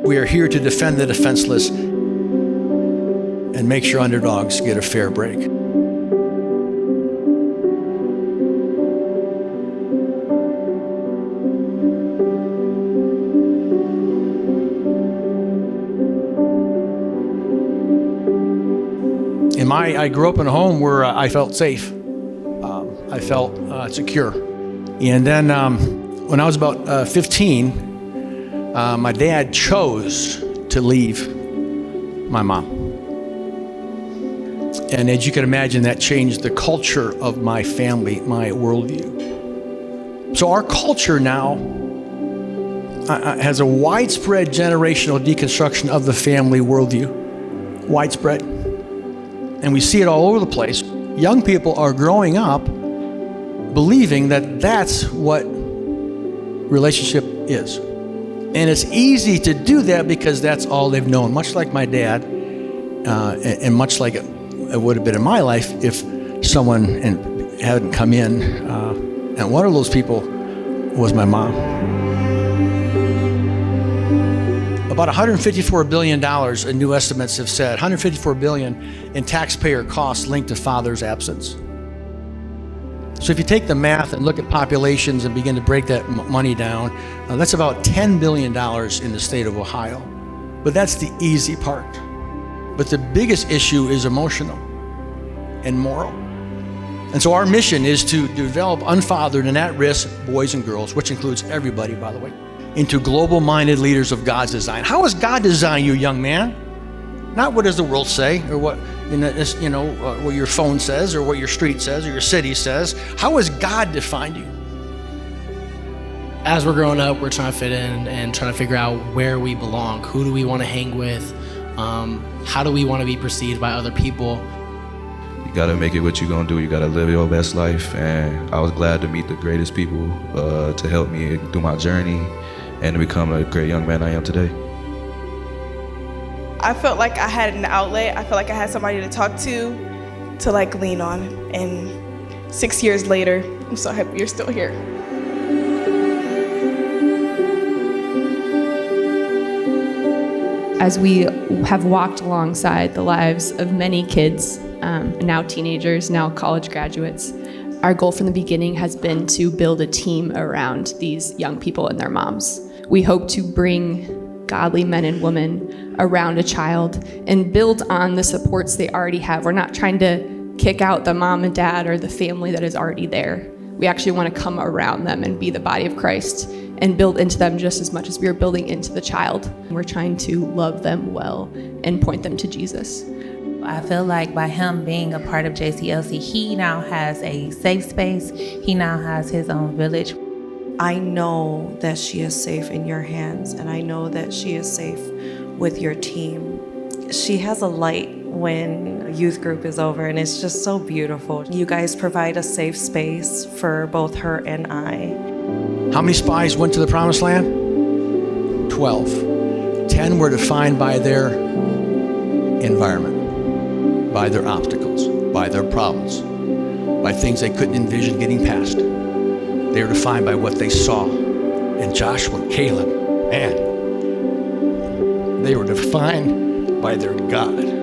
We are here to defend the defenseless and make sure underdogs get a fair break. I grew up in a home where I felt safe. I felt secure. And then when I was about 15, my dad chose to leave my mom. And as you can imagine, that changed the culture of my family, my worldview. So our culture now has a widespread generational deconstruction of the family worldview. Widespread. And we see it all over the place. Young people are growing up believing that that's what relationship is. And it's easy to do that because that's all they've known, much like my dad, and much like it would have been in my life if someone hadn't come in. And one of those people was my mom. About $154 billion, in new estimates have said, $154 billion in taxpayer costs linked to father's absence. So if you take the math and look at populations and begin to break that money down, that's about $10 billion in the state of Ohio. But that's the easy part. But the biggest issue is emotional and moral. And so our mission is to develop unfathered and at-risk boys and girls, which includes everybody, by the way, into global-minded leaders of God's design. How has God designed you, young man? Not what does the world say, or what what your phone says, or what your street says, or your city says. How has God defined you? As we're growing up, we're trying to fit in and trying to figure out where we belong. Who do we want to hang with? How do we want to be perceived by other people? You gotta make it what you're gonna do. You gotta live your best life. And I was glad to meet the greatest people to help me through my journey and to become a great young man I am today. I felt like I had an outlet. I felt like I had somebody to talk to like lean on. And 6 years later, I'm so happy you're still here. As we have walked alongside the lives of many kids, now teenagers, now college graduates, our goal from the beginning has been to build a team around these young people and their moms. We hope to bring godly men and women around a child and build on the supports they already have. We're not trying to kick out the mom and dad or the family that is already there. We actually want to come around them and be the body of Christ and build into them just as much as we are building into the child. We're trying to love them well and point them to Jesus. I feel like by him being a part of JCLC, he now has a safe space. He now has his own village. I know that she is safe in your hands, and I know that she is safe with your team. She has a light when youth group is over, and it's just so beautiful. You guys provide a safe space for both her and I. How many spies went to the promised land? 12. 10 were defined by their environment, by their obstacles, by their problems, by things they couldn't envision getting past. They were defined by what they saw. And Joshua and Caleb, man, they were defined by their God.